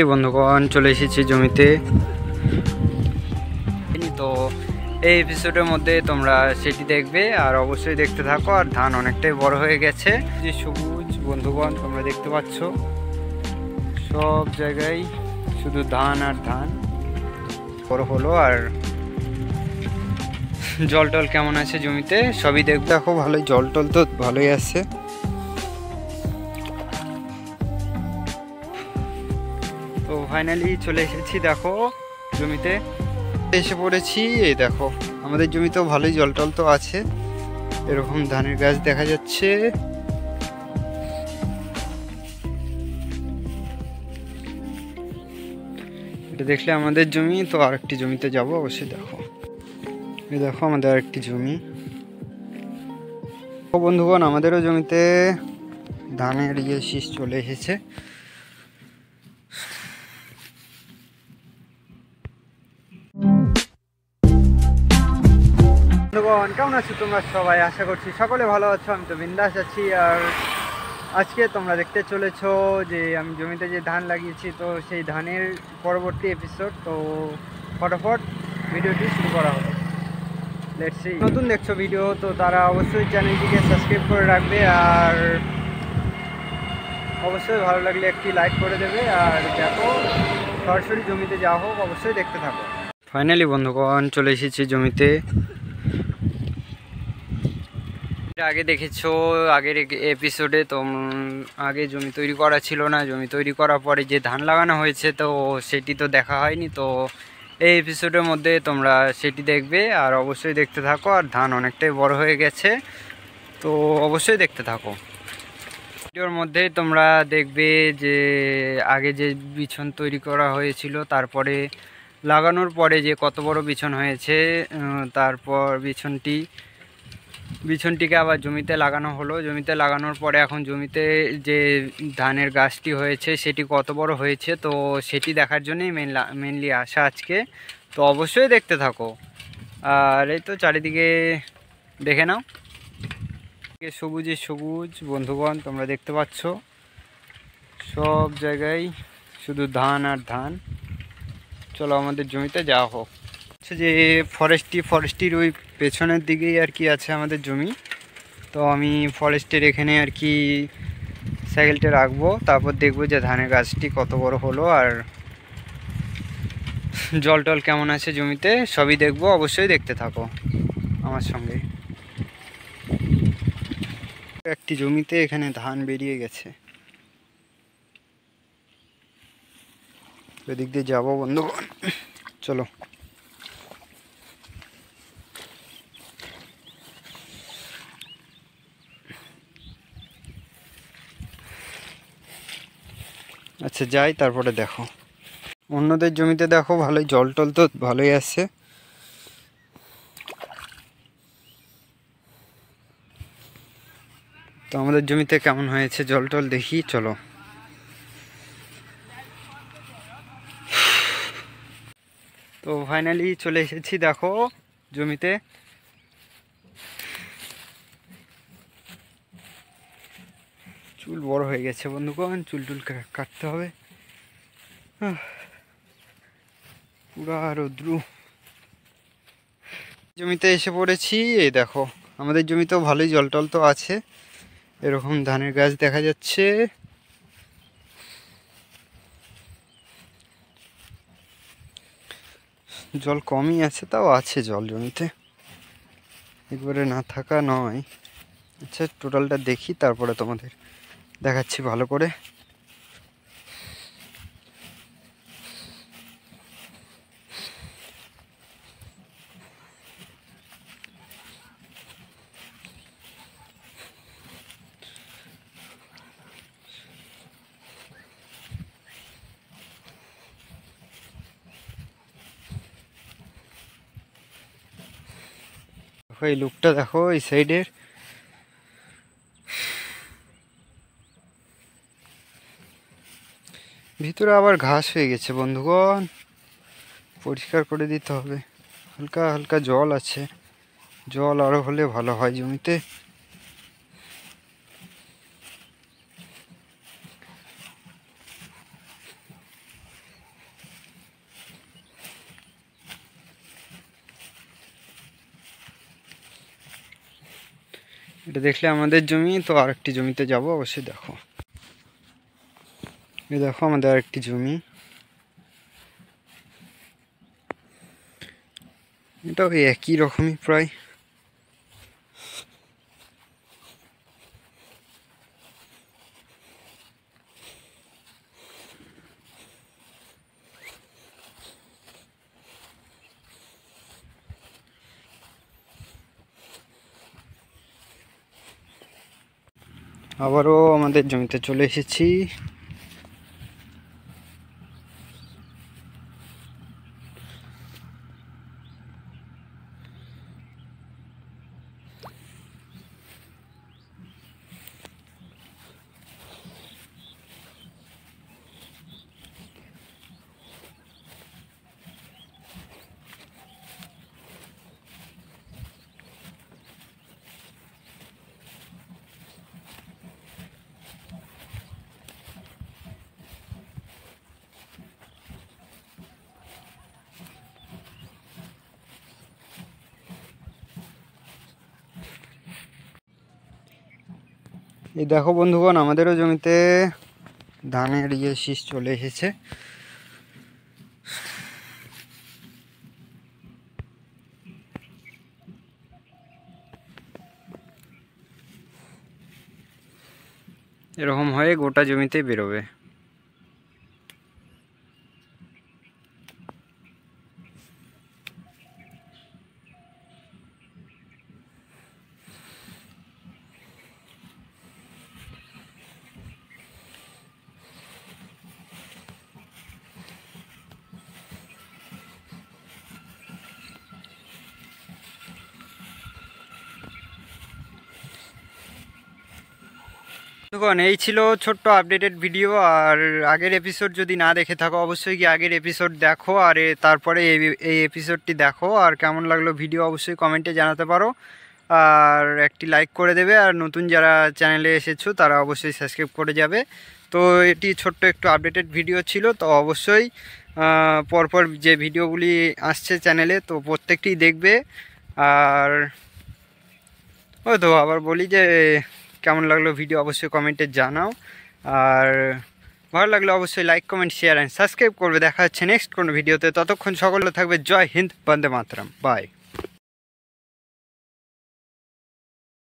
এই বন্ধুগণ চলে এসেছি জমিতে। তো এই এপিসোডের মধ্যে তোমরা সেটি দেখবে আর অবশ্যই দেখতে থাকো। আর ধান অনেকটাই বড় হয়ে গেছে, যে সবুজ বন্ধুগণ তোমরা দেখতে পাচ্ছ, সব জায়গায় শুধু ধান আর ধান বড় হলো। আর জল টল কেমন আছে জমিতে সবই দেখবে। দেখো ভালোই জল টল তো ভালোই আছে। তো ফাইনালি চলে এসেছি দেখো জমিতে এসে পড়েছি। এই দেখো আমাদের জমিতেও ভালোই জল টল তো আছে, এরকম ধানের গাছ দেখা যাচ্ছে। এটা দেখলে আমাদের জমি, তো আরেকটি জমিতে যাব অবশ্যই। দেখো এই দেখো আমাদের আরেকটি জমি। ও বন্ধুগণ আমাদেরও জমিতে ধানের শীষ চলে এসেছে। বন্ধুগণ কেমন আছো তোমরা সবাই? আশা করছি সকলে ভালো আছো। আমি তো বিন্দাস আছি। আর আজকে তোমরা দেখতে চলেছো যে আমি জমিতে যে ধান লাগিয়েছি, তো সেই ধানের পরবর্তী এপিসোড। তো ফটাফট ভিডিওটি শুরু করা হলো। Let's see. নতুন দেখছো ভিডিও তো তারা অবশ্যই চ্যানেলটিকে সাবস্ক্রাইব করে রাখবে, আর অবশ্যই ভালো লাগলে একটি লাইক করে দেবে। আর দেখো সরাসরি জমিতে যা হোক অবশ্যই দেখতে থাকো। ফাইনালি বন্ধুগণ চলে এসেছি জমিতে। আগে দেখেছো আগের এপিসোডে, তো আগে জমি তৈরি করা ছিল না, জমি তৈরি করার পরে যে ধান লাগানো হয়েছে তো সেটি তো দেখা হয়নি। তো এই এপিসোডের মধ্যে তোমরা সেটি দেখবে আর অবশ্যই দেখতে থাকো। আর ধান অনেকটাই বড় হয়ে গেছে, তো অবশ্যই দেখতে থাকো। ভিডিওর মধ্যে তোমরা দেখবে যে আগে যে বিছন তৈরি করা হয়েছিল, তারপরে লাগানোর পরে যে কত বড় বিছন হয়েছে। তারপর বিছনটিকে আবার জমিতে লাগানো হলো। জমিতে লাগানোর পরে এখন জমিতে যে ধানের গাছটি হয়েছে সেটি কত বড় হয়েছে, তো সেটি দেখার জন্যই মেনলি আসা আজকে। তো অবশ্যই দেখতে থাকো। আর এই তো চারিদিকে দেখে নাও, সবুজে সবুজ বন্ধুগণ তোমরা দেখতে পাচ্ছ, সব জায়গায় শুধু ধান আর ধান। চলো আমাদের জমিতে যাওয়া হোক। যে ফরেস্টির ওই পেছনের দিকেই আর কি আছে আমাদের জমি। তো আমি ফরেস্টের এখানে আর কি সাইকেলটা রাখবো, তারপর দেখবো যে ধানের গাছটি কত বড় হলো আর জল টল কেমন আছে জমিতে সবই দেখবো। অবশ্যই দেখতে থাকো আমার সঙ্গে। একটি জমিতে এখানে ধান বেরিয়ে গেছে, ওদিক দিয়ে যাবো বন্ধুগণ, চলো। আচ্ছা যাই, তারপরে দেখো অন্যদের জমিতে দেখো ভালোই জল টল তো ভালোই আছে। তো আমাদের জমিতে কেমন হয়েছে জল টল দেখি, চলো। তো ফাইনালি চলে এসেছি দেখো জমিতে। চুল বড় হয়ে গেছে বন্ধুগণ, চুল টুল কাটতে হবে। পুরা রৌদ্রু। জমিতে এসে পড়েছি। এই দেখো আমাদের জমিতেও ভালোই জল টল তো আছে, এরকম ধানের গাছ দেখা যাচ্ছে। জল কমই আছে, তাও আছে জল জমিতে, একবারে না থাকা নয়। আচ্ছা টোটালটা দেখি তারপরে তোমাদের দেখাচ্ছি ভালো করে। এই লুকটা দেখো এই সাইডের, ভিতরে আবার ঘাস হয়ে গেছে বন্ধুগণ, পরিষ্কার করে দিতে হবে। হালকা হালকা জল আছে, জল আরো হলে ভালো হয় জমিতে। এটা দেখলে আমাদের জমি, তো আরেকটি জমিতে যাব অবশ্যই দেখো। এই দেখো আমাদের আরেকটি জমি, এটাও একই রকমই প্রায়। আবারও আমাদের জমিতে চলে এসেছি। এই দেখো বন্ধুগণ, আমাদেরও জমিতে ধানের শীষ চলে এসেছে। এরকম হয়ে গোটা জমিতে বেরোবে। দেখুন, এই ছিল ছোট্ট আপডেটেড ভিডিও। আর আগের এপিসোড যদি না দেখে থাকো অবশ্যই কি আগের এপিসোড দেখো, আর তারপরে এই এপিসোডটি দেখো। আর কেমন লাগলো ভিডিও অবশ্যই কমেন্টে জানাতে পারো, আর একটি লাইক করে দেবে। আর নতুন যারা চ্যানেলে এসেছো তারা অবশ্যই সাবস্ক্রাইব করে যাবে। তো এটি ছোট্ট একটু আপডেটেড ভিডিও ছিল, তো অবশ্যই পরপর যে ভিডিওগুলি আসছে চ্যানেলে তো প্রত্যেকটি দেখবে। আর ওই তো আবার বলি যে কেমন লাগলো ভিডিও অবশ্যই কমেন্টে জানাও, আর ভালো লাগলে অবশ্যই like comment share and subscribe করবে। দেখা হচ্ছে নেক্সট কোনো ভিডিওতে, ততক্ষণ সকলে থাকবে। জয় হিন্দ, বন্দে মাতরম, বাই।